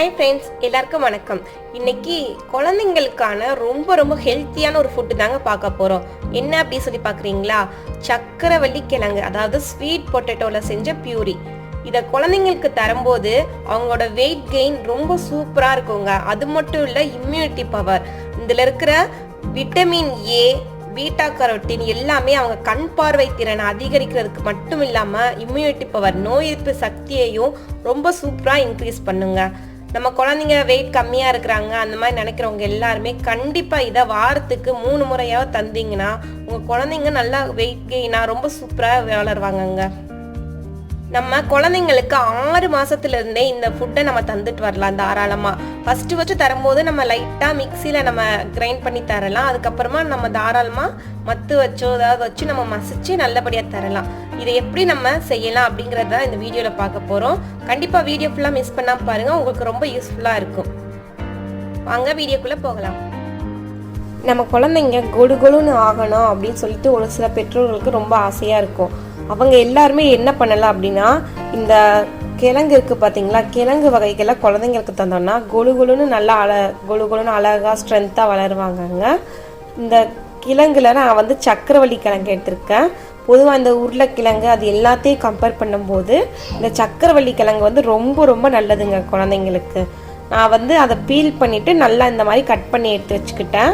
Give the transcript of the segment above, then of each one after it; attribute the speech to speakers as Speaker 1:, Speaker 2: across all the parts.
Speaker 1: Hi friends, எல்லாருக்கும் வணக்கம். இன்னைக்கு குழந்தைங்களுக்கான ரொம்ப ஹெல்த்தியான ஒரு ஃபுட்டு தாங்க பார்க்க போகிறோம். என்ன அப்படின்னு சொல்லி பார்க்குறீங்களா? சக்கரவள்ளி கிழங்கு, அதாவது ஸ்வீட் பொட்டேட்டோவில் செஞ்ச பியூரி. இதை குழந்தைங்களுக்கு தரும்போது அவங்களோட வெயிட் கெயின் ரொம்ப சூப்பராக இருக்குங்க. அது மட்டும் இல்லை, இம்யூனிட்டி பவர், இதில் இருக்கிற விட்டமின் ஏ, பீட்டா கரோட்டின் எல்லாமே அவங்க கண் பார்வை திறனை அதிகரிக்கிறதுக்கு மட்டும் இல்லாமல் இம்யூனிட்டி பவர், நோய் எதிர்ப்பு சக்தியையும் ரொம்ப சூப்பராக இன்க்ரீஸ் பண்ணுங்க. நம்ம குழந்தைங்க வெயிட் கம்மியாக இருக்கிறாங்க அந்த மாதிரி நினைக்கிறவங்க எல்லாருமே கண்டிப்பாக இதை வாரத்துக்கு 3 முறையாவது தந்தீங்கன்னா உங்கள் குழந்தைங்க நல்லா வெயிட் கெயினாக ரொம்ப சூப்பராக வளருவாங்கங்க. நம்ம குழந்தைங்களுக்கு 6 மாதத்துலேருந்தே இந்த ஃபுட்டை நம்ம தந்துட்டு வரலாம் தாராளமாக. ஃபஸ்ட்டு தரும்போது நம்ம லைட்டாக மிக்சியில் நம்ம கிரைண்ட் பண்ணி தரலாம். அதுக்கப்புறமா நம்ம தாராளமாக மத்து வச்சோ ஏதாவது வச்சு நம்ம மசிச்சு நல்லபடியாக தரலாம். இதை எப்படி நம்ம செய்யலாம் அப்படிங்கிறத இந்த வீடியோவில் பார்க்க போகிறோம். கண்டிப்பாக வீடியோ ஃபுல்லாக மிஸ் பண்ணாமல் பாருங்கள், உங்களுக்கு ரொம்ப யூஸ்ஃபுல்லாக இருக்கும். வாங்க வீடியோக்குள்ளே போகலாம். நம்ம குழந்தைங்க கொடு கொழுன்னு ஆகணும் அப்படின்னு சொல்லிட்டு ஒரு சில பெற்றோர்களுக்கு ரொம்ப ஆசையாக இருக்கும். அவங்க எல்லாருமே என்ன பண்ணலாம் அப்படின்னா, இந்த கிழங்கு இருக்குது பார்த்தீங்களா, கிழங்கு வகைகளை குழந்தைங்களுக்கு தந்தோம்னா கொழு கொழுன்னு நல்லா கொழு கொழுன்னு அழகாக ஸ்ட்ரென்த்தாக வளருவாங்கங்க. இந்த கிழங்குல நான் சக்கரவள்ளி கிழங்கு எடுத்திருக்கேன். பொதுவாக இந்த உருளைக்கிழங்கு அது எல்லாத்தையும் கம்பேர் பண்ணும்போது இந்த சக்கரவள்ளி கிழங்கு ரொம்ப நல்லதுங்க குழந்தைங்களுக்கு. நான் அதை பீல் பண்ணிவிட்டு நல்லா இந்த மாதிரி கட் பண்ணி எடுத்து வச்சுக்கிட்டேன்.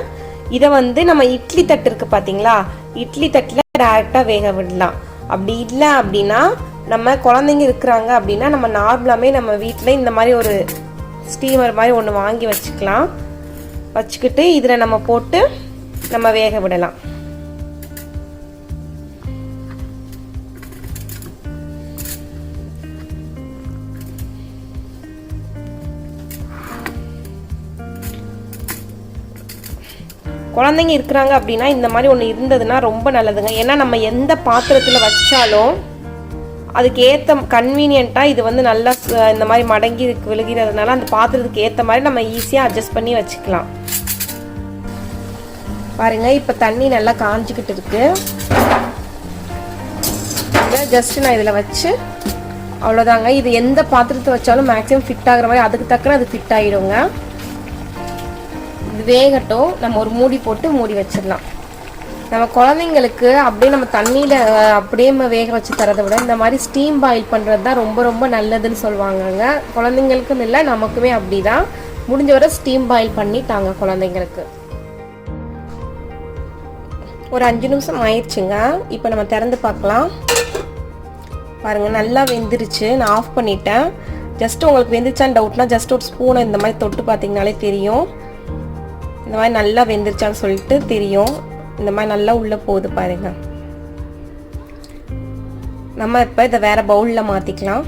Speaker 1: இதை நம்ம இட்லி தட்டு இருக்குது பார்த்தீங்களா, இட்லி தட்டில் டேரெக்டாக வேக விடலாம். அப்படி இல்லை அப்படின்னா, நம்ம குழந்தைங்க இருக்கிறாங்க அப்படின்னா நம்ம நார்மலாமே நம்ம வீட்டில் இந்த மாதிரி ஒரு ஸ்டீமர் மாதிரி ஒன்று வாங்கி வச்சுக்கிட்டு இதில் நம்ம போட்டு நம்ம வேக விடலாம். குழந்தைங்க இருக்கிறாங்க அப்படின்னா இந்த மாதிரி ஒன்று இருந்ததுன்னா ரொம்ப நல்லதுங்க. ஏன்னா நம்ம எந்த பாத்திரத்தில் வச்சாலும் அதுக்கு ஏற்ற கன்வீனியண்ட்டாக இது நல்லா இந்த மாதிரி மடங்கி விழுகிறதுனால அந்த பாத்திரத்துக்கு ஏற்ற மாதிரி நம்ம ஈஸியாக அட்ஜஸ்ட் பண்ணி வச்சுக்கலாம். பாருங்க, இப்போ தண்ணி நல்லா காஞ்சிக்கிட்டு இருக்கு. ஜஸ்ட் நான் இதில் வச்சு அவ்வளோதாங்க. இது எந்த பாத்திரத்தை வச்சாலும் மேக்ஸிமம் ஃபிட் ஆகுற மாதிரி அதுக்கு தக்கன அது ஃபிட் ஆகிடுங்க. இது வேகட்டும், நம்ம ஒரு மூடி போட்டு மூடி வச்சிடலாம். நம்ம குழந்தைங்களுக்கு அப்படியே நம்ம தண்ணியில் அப்படியே வேக வச்சு தரதை விட இந்த மாதிரி ஸ்டீம் பாயில் பண்ணுறது தான் ரொம்ப நல்லதுன்னு சொல்லுவாங்கங்க. குழந்தைங்களுக்குன்னு இல்லை, நமக்குமே அப்படி தான். முடிஞ்ச வரை ஸ்டீம் பாயில் பண்ணி தாங்க குழந்தைங்களுக்கு. ஒரு 5 நிமிஷம் ஆயிடுச்சுங்க. இப்போ நம்ம திறந்து பார்க்கலாம். பாருங்கள், நல்லா வெந்துருச்சு. நான் ஆஃப் பண்ணிட்டேன். ஜஸ்ட் உங்களுக்கு வெந்துருச்சான்னு டவுட்னா ஜஸ்ட் ஒரு ஸ்பூனை இந்த மாதிரி தொட்டு பார்த்தீங்கனாலே தெரியும். இந்த மாதிரி நல்லா வெந்துருச்சான்னு சொல்லிட்டு தெரியும். இந்த மாதிரி நல்லா உள்ளே போகுது பாருங்க. நம்ம இப்போ இதை வேற பவுலில் மாற்றிக்கலாம்.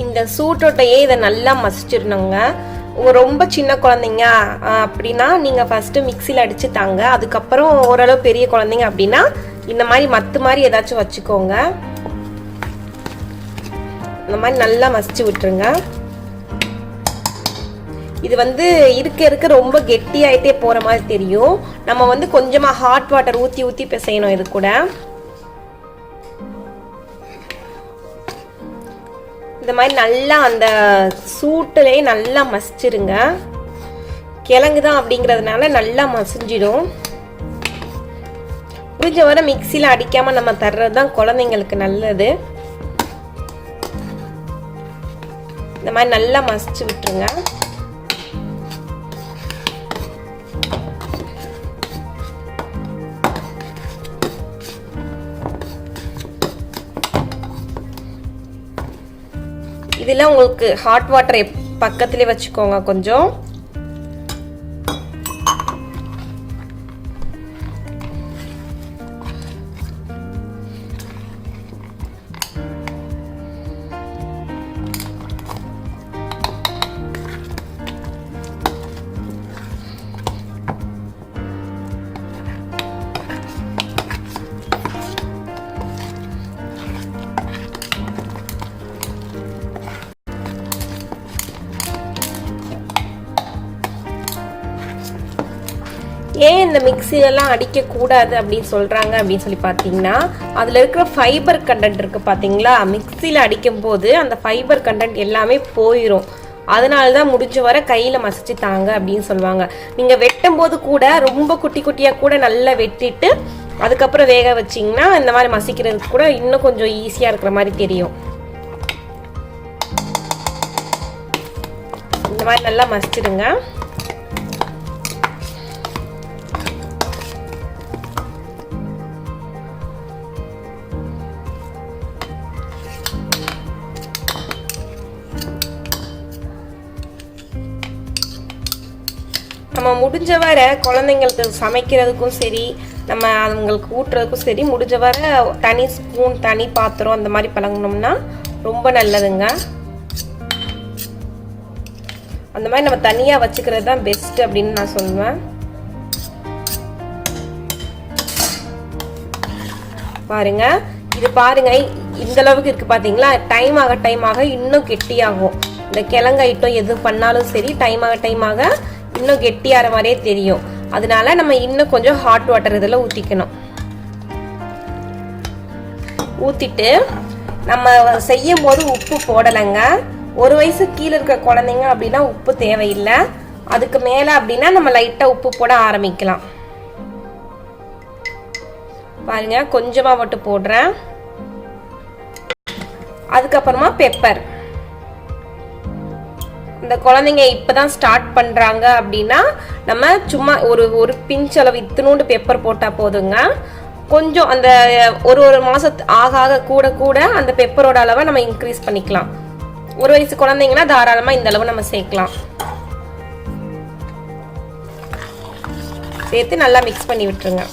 Speaker 1: இந்த சூட்டோட்டையே இதை நல்லா மசிச்சிடணுங்க. ரொம்ப சின்ன குழந்தைங்க அப்படின்னா நீங்கள் ஃபஸ்ட்டு மிக்சியில் அடித்து தாங்க. அதுக்கப்புறம் ஓரளவு பெரிய குழந்தைங்க அப்படின்னா இந்த மாதிரி மத்து மாதிரி ஏதாச்சும் வச்சுக்கோங்க. இந்த மாதிரி நல்லா மசிச்சு விட்டுருங்க. இது இருக்க ரொம்ப கெட்டியாயிட்டே போகிற மாதிரி தெரியும். நம்ம கொஞ்சமாக ஹாட் வாட்டர் ஊற்றி பிசையணும். இது கூட இந்த மாதிரி நல்லா அந்த சூட்டுலேயே நல்லா மசிச்சிருங்க. கிழங்கு தான் அப்படிங்கிறதுனால நல்லா மசிஞ்சிடும். முடிஞ்ச வரை மிக்சியில் அடிக்காமல் நம்ம தர்றது தான் குழந்தைங்களுக்கு நல்லது. இந்த மாதிரி நல்லா மசிச்சு விட்டுருங்க. இதில் உங்களுக்கு ஹாட் வாட்டரை பக்கத்துலேயே வச்சுக்கோங்க கொஞ்சம். இந்த மிக்சிலெல்லாம் அடிக்கக்கூடாது அப்படின்னு சொல்கிறாங்க அப்படின்னு சொல்லி பார்த்தீங்கன்னா, அதில் இருக்கிற ஃபைபர் கண்டென்ட் இருக்குது பார்த்தீங்களா, மிக்சியில் அடிக்கும் போது அந்த ஃபைபர் கண்டென்ட் எல்லாமே போயிடும். அதனால தான் முடிஞ்ச வர கையில் மசிச்சு தாங்க அப்படின்னு சொல்லுவாங்க. நீங்கள் வெட்டும் போது கூட ரொம்ப குட்டி குட்டியாக கூட நல்லா வெட்டிட்டு அதுக்கப்புறம் வேக வச்சிங்கன்னா இந்த மாதிரி மசிக்கிறதுக்கு கூட இன்னும் கொஞ்சம் ஈஸியாக இருக்கிற மாதிரி தெரியும். இந்த மாதிரி நல்லா மசிச்சிடுங்க. நம்ம முடிஞ்ச வர குழந்தைங்களுக்கு சமைக்கிறதுக்கும் சரி, நம்ம அவங்களுக்கு ஊட்டுறதுக்கும் சரி, முடிஞ்ச வர தனி ஸ்பூன் தனி பாத்திரம் அந்த மாதிரி பழங்கினோம்னா ரொம்ப நல்லதுங்க. அந்த மாதிரி நம்ம தனியாக வச்சுக்கிறது தான் பெஸ்ட் அப்படின்னு நான் சொல்லுவேன். பாருங்க, இது பாருங்க இந்த அளவுக்கு இருக்கு பார்த்தீங்களா. டைம் ஆக இன்னும் கெட்டியாகும். இந்த கிழங்கு ஐட்டம் எது பண்ணாலும் சரி டைம் ஆக இன்னும் கெட்டியாகிற மாதிரியே தெரியும். அதனால நம்ம இன்னும் கொஞ்சம் ஹாட் வாட்டர் இதில் ஊற்றிக்கணும். ஊற்றிட்டு நம்ம செய்யும் போது உப்பு போடலைங்க. 1 வயசு கீழே இருக்க குழந்தைங்க அப்படின்னா உப்பு தேவையில்லை. அதுக்கு மேலே அப்படின்னா நம்ம லைட்டாக உப்பு போட ஆரம்பிக்கலாம். பாருங்க, கொஞ்சமாக மட்டும் போடுறேன். அதுக்கப்புறமா பெப்பர். இந்த குழந்தைங்க இப்பதான் ஸ்டார்ட் பண்றாங்க அப்படின்னா நம்ம சும்மா ஒரு பிஞ்ச் அளவு இத்தினூண்டு பெப்பர் போட்டா போதுங்க. கொஞ்சம் அந்த ஒரு மாசத்து ஆக கூட அந்த பெப்பரோட அளவை நம்ம இன்க்ரீஸ் பண்ணிக்கலாம். 1 வயசு குழந்தைங்கன்னா தாராளமா இந்த அளவு நம்ம சேர்க்கலாம். சேர்த்து நல்லா மிக்ஸ் பண்ணி விட்டுருங்க.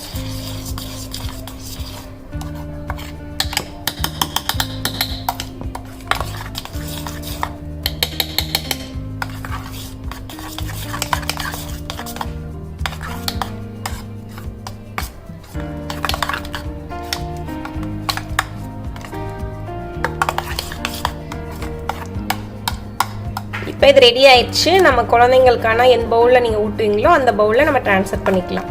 Speaker 1: இப்போ இது ரெடி ஆயிடுச்சு. நம்ம குழந்தைங்களுக்கான எந்த பவுலில் நீங்கள் ஊட்டுவீங்களோ அந்த பவுலில் நம்ம ட்ரான்ஸ்ஃபர் பண்ணிக்கலாம்.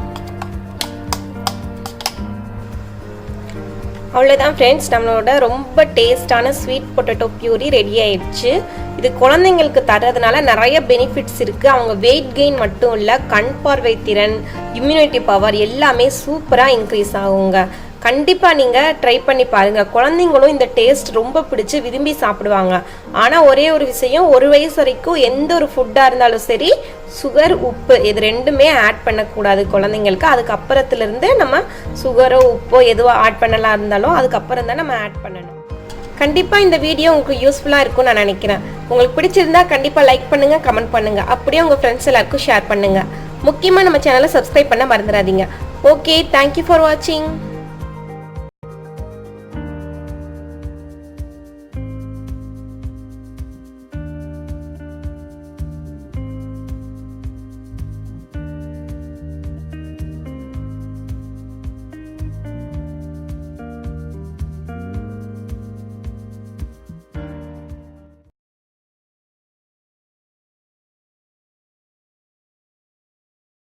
Speaker 1: அவ்வளோதான் ஃப்ரெண்ட்ஸ், நம்மளோட ரொம்ப டேஸ்டான ஸ்வீட் பொட்டேட்டோ பியூரி ரெடி ஆயிடுச்சு. இது குழந்தைங்களுக்கு தரதுனால நிறைய பெனிஃபிட்ஸ் இருக்குது. அவங்க வெயிட் கெயின் மட்டும் இல்லை, கண் பார்வை திறன், இம்யூனிட்டி பவர் எல்லாமே சூப்பராக இன்க்ரீஸ் ஆகுங்க. கண்டிப்பாக நீங்கள் ட்ரை பண்ணி பாருங்கள். குழந்தைங்களும் இந்த டேஸ்ட் ரொம்ப பிடிச்சி விரும்பி சாப்பிடுவாங்க. ஆனால் ஒரே ஒரு விஷயம், 1 வயசு வரைக்கும் எந்த ஒரு ஃபுட்டாக இருந்தாலும் சரி சுகர் உப்பு இது ரெண்டுமே ஆட் பண்ணக்கூடாது குழந்தைங்களுக்கு. அதுக்கப்புறத்துலேருந்து நம்ம சுகரோ உப்போ எதுவோ ஆட் பண்ணலாம் இருந்தாலும் அதுக்கப்புறம் தான் நம்ம ஆட் பண்ணணும். கண்டிப்பாக இந்த வீடியோ உங்களுக்கு யூஸ்ஃபுல்லாக இருக்கும்னு நான் நினைக்கிறேன். உங்களுக்கு பிடிச்சிருந்தா கண்டிப்பாக லைக் பண்ணுங்கள், கமெண்ட் பண்ணுங்கள். அப்படியே உங்கள் ஃப்ரெண்ட்ஸ் எல்லாருக்கும் ஷேர் பண்ணுங்கள். முக்கியமாக நம்ம சேனலை சப்ஸ்கிரைப் பண்ண மறந்துடாதீங்க. ஓகே, தேங்க்யூ ஃபார் வாட்சிங்.